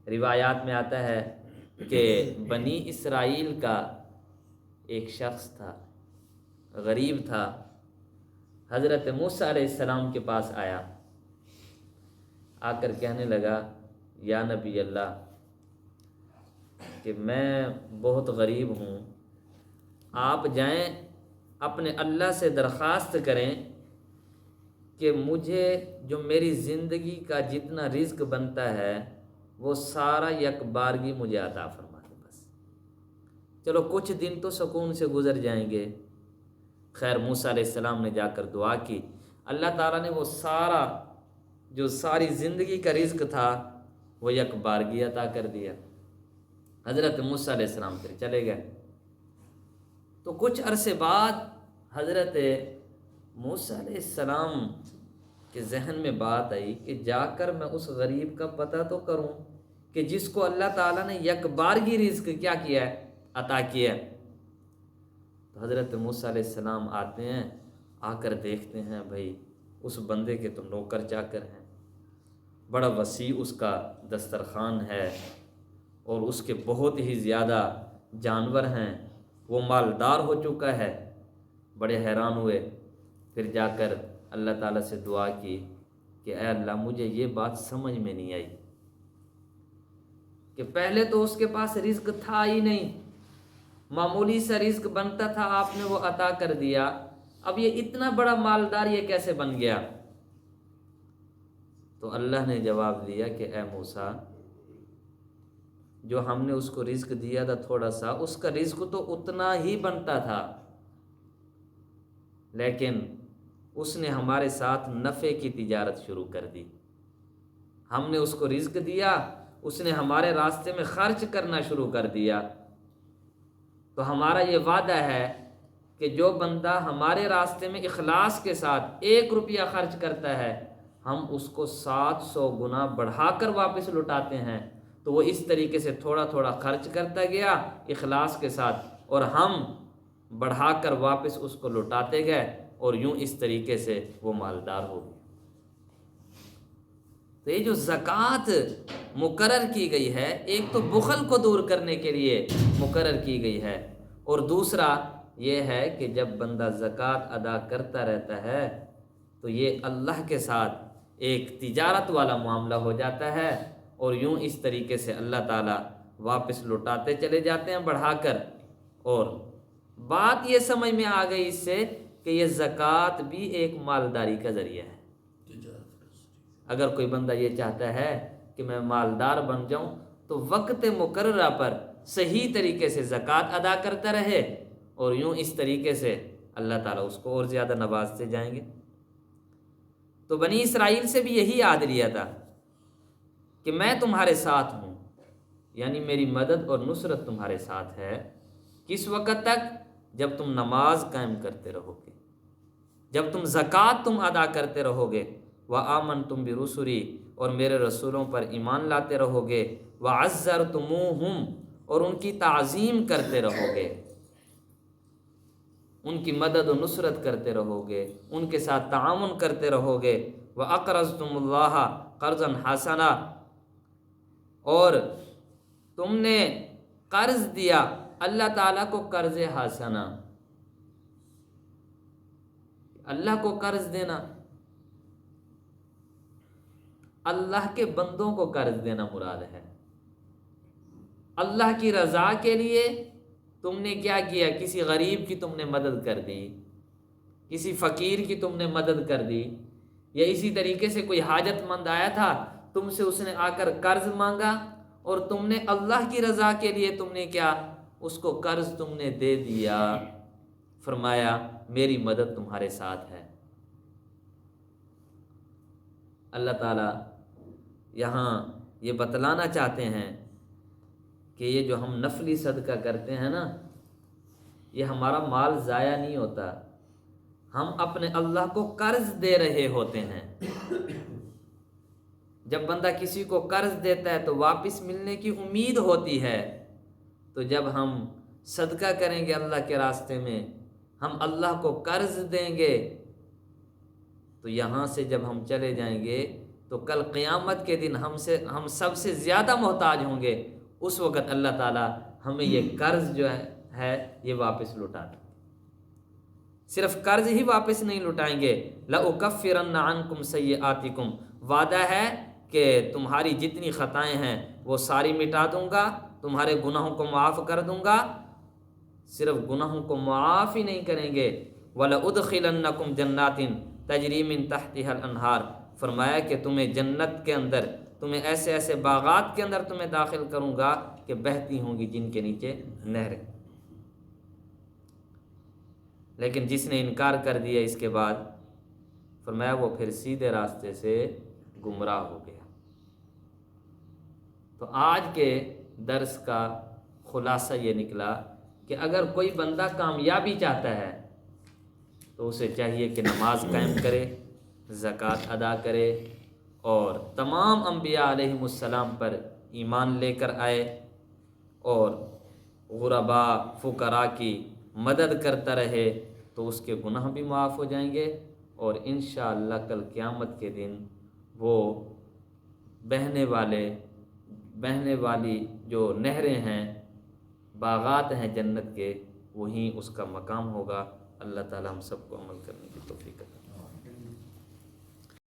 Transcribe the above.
روایات میں آتا ہے کہ بنی اسرائیل کا ایک شخص تھا، غریب تھا، حضرت موسیٰ علیہ السلام کے پاس آیا، آ کر کہنے لگا یا نبی اللہ کہ میں بہت غریب ہوں، آپ جائیں اپنے اللہ سے درخواست کریں کہ مجھے جو میری زندگی کا جتنا رزق بنتا ہے وہ سارا یک بارگی مجھے عطا فرما دے، بس چلو کچھ دن تو سکون سے گزر جائیں گے۔ خیر موسیٰ علیہ السلام نے جا کر دعا کی، اللہ تعالیٰ نے وہ سارا جو ساری زندگی کا رزق تھا وہ یک بارگی عطا کر دیا۔ حضرت موسیٰ علیہ السلام پھر چلے گئے۔ تو کچھ عرصے بعد حضرت موسیٰ علیہ السلام کے ذہن میں بات آئی کہ جا کر میں اس غریب کا پتہ تو کروں کہ جس کو اللہ تعالیٰ نے یک بارگی رزق کیا کیا ہے، عطا کیا ہے۔ تو حضرت موسیٰ علیہ السلام آتے ہیں، آ کر دیکھتے ہیں بھائی اس بندے کے تو نوکر چاکر ہیں، بڑا وسیع اس کا دسترخوان ہے اور اس کے بہت ہی زیادہ جانور ہیں، وہ مالدار ہو چکا ہے۔ بڑے حیران ہوئے، پھر جا کر اللہ تعالیٰ سے دعا کی کہ اے اللہ مجھے یہ بات سمجھ میں نہیں آئی کہ پہلے تو اس کے پاس رزق تھا ہی نہیں، معمولی سا رزق بنتا تھا، آپ نے وہ عطا کر دیا، اب یہ اتنا بڑا مالدار یہ کیسے بن گیا؟ تو اللہ نے جواب دیا کہ اے موسیٰ جو ہم نے اس کو رزق دیا تھا تھوڑا سا، اس کا رزق تو اتنا ہی بنتا تھا، لیکن اس نے ہمارے ساتھ نفع کی تجارت شروع کر دی۔ ہم نے اس کو رزق دیا، اس نے ہمارے راستے میں خرچ کرنا شروع کر دیا۔ تو ہمارا یہ وعدہ ہے کہ جو بندہ ہمارے راستے میں اخلاص کے ساتھ 1 روپیہ خرچ کرتا ہے، ہم اس کو 700 گنا بڑھا کر واپس لوٹاتے ہیں۔ تو وہ اس طریقے سے تھوڑا تھوڑا خرچ کرتا گیا اخلاص کے ساتھ، اور ہم بڑھا کر واپس اس کو لوٹاتے گئے، اور یوں اس طریقے سے وہ مالدار ہو گیا۔ تو یہ جو زکوٰۃ مقرر کی گئی ہے، ایک تو بخل کو دور کرنے کے لیے مقرر کی گئی ہے، اور دوسرا یہ ہے کہ جب بندہ زکوٰۃ ادا کرتا رہتا ہے تو یہ اللہ کے ساتھ ایک تجارت والا معاملہ ہو جاتا ہے، اور یوں اس طریقے سے اللہ تعالیٰ واپس لوٹاتے چلے جاتے ہیں بڑھا کر۔ اور بات یہ سمجھ میں آ گئی اس سے کہ یہ زکوٰۃ بھی ایک مالداری کا ذریعہ ہے۔ اگر کوئی بندہ یہ چاہتا ہے کہ میں مالدار بن جاؤں تو وقت مقررہ پر صحیح طریقے سے زکوٰۃ ادا کرتا رہے، اور یوں اس طریقے سے اللہ تعالیٰ اس کو اور زیادہ نوازتے جائیں گے۔ تو بنی اسرائیل سے بھی یہی عہد لیا تھا کہ میں تمہارے ساتھ ہوں، یعنی میری مدد اور نصرت تمہارے ساتھ ہے۔ کس وقت تک؟ جب تم نماز قائم کرتے رہو گے، جب تم زکوٰۃ تم ادا کرتے رہو گے، وَآمَنْتُمْ بِرُسُلِي اور میرے رسولوں پر ایمان لاتے رہو گے، وَعَزَّرْتُمُوهُمْ اور ان کی تعظیم کرتے رہو گے، ان کی مدد و نصرت کرتے رہو گے، ان کے ساتھ تعاون کرتے رہو گے، وَأَقْرَضْتُمُ اللَّهَ قَرْضًا حَسَنًا اور تم نے قرض دیا اللہ تعالیٰ کو قرض حسنہ، اللہ کو قرض دینا، اللہ کے بندوں کو قرض دینا مراد ہے۔ اللہ کی رضا کے لیے تم نے کیا کیا؟ کسی غریب کی تم نے مدد کر دی، کسی فقیر کی تم نے مدد کر دی، یا اسی طریقے سے کوئی حاجت مند آیا تھا، تم سے اس نے آ کر قرض مانگا، اور تم نے اللہ کی رضا کے لیے تم نے کیا؟ اس کو قرض تم نے دے دیا۔ فرمایا میری مدد تمہارے ساتھ ہے۔ اللہ تعالیٰ یہاں یہ بتلانا چاہتے ہیں کہ یہ جو ہم نفلی صدقہ کرتے ہیں نا، یہ ہمارا مال ضائع نہیں ہوتا، ہم اپنے اللہ کو قرض دے رہے ہوتے ہیں۔ جب بندہ کسی کو قرض دیتا ہے تو واپس ملنے کی امید ہوتی ہے، تو جب ہم صدقہ کریں گے اللہ کے راستے میں، ہم اللہ کو قرض دیں گے، تو یہاں سے جب ہم چلے جائیں گے تو کل قیامت کے دن ہم سب سے زیادہ محتاج ہوں گے، اس وقت اللہ تعالیٰ ہمیں یہ قرض جو ہے یہ واپس لوٹا دیں۔ صرف قرض ہی واپس نہیں لوٹائیں گے، لَأُكَفِّرَنَّ عَنْكُمْ سَيِّئَاتِكُمْ، وعدہ ہے کہ تمہاری جتنی خطائیں ہیں وہ ساری مٹا دوں گا، تمہارے گناہوں کو معاف کر دوں گا۔ صرف گناہوں کو معاف ہی نہیں کریں گے، وَلَأُدْخِلَنَّكُمْ جَنَّاتٍ تَجْرِي مِن تَحْتِهَا الْأَنْهَارُ، فرمایا کہ تمہیں جنت کے اندر، تمہیں ایسے ایسے باغات کے اندر تمہیں داخل کروں گا کہ بہتی ہوں گی جن کے نیچے نہریں۔ لیکن جس نے انکار کر دیا اس کے بعد، فرمایا وہ پھر سیدھے راستے سے گمراہ ہو گیا۔ تو آج کے درس کا خلاصہ یہ نکلا کہ اگر کوئی بندہ کامیابی چاہتا ہے تو اسے چاہیے کہ نماز قائم کرے، زکوٰۃ ادا کرے، اور تمام انبیاء علیہم السلام پر ایمان لے کر آئے، اور غرباء فقراء کی مدد کرتا رہے، تو اس کے گناہ بھی معاف ہو جائیں گے، اور انشاءاللہ کل قیامت کے دن وہ بہنے والی جو نہریں ہیں، باغات ہیں جنت کے، وہیں اس کا مقام ہوگا۔ اللہ تعالی ہم سب کو عمل کرنے کی توفیق عطا فرمائے۔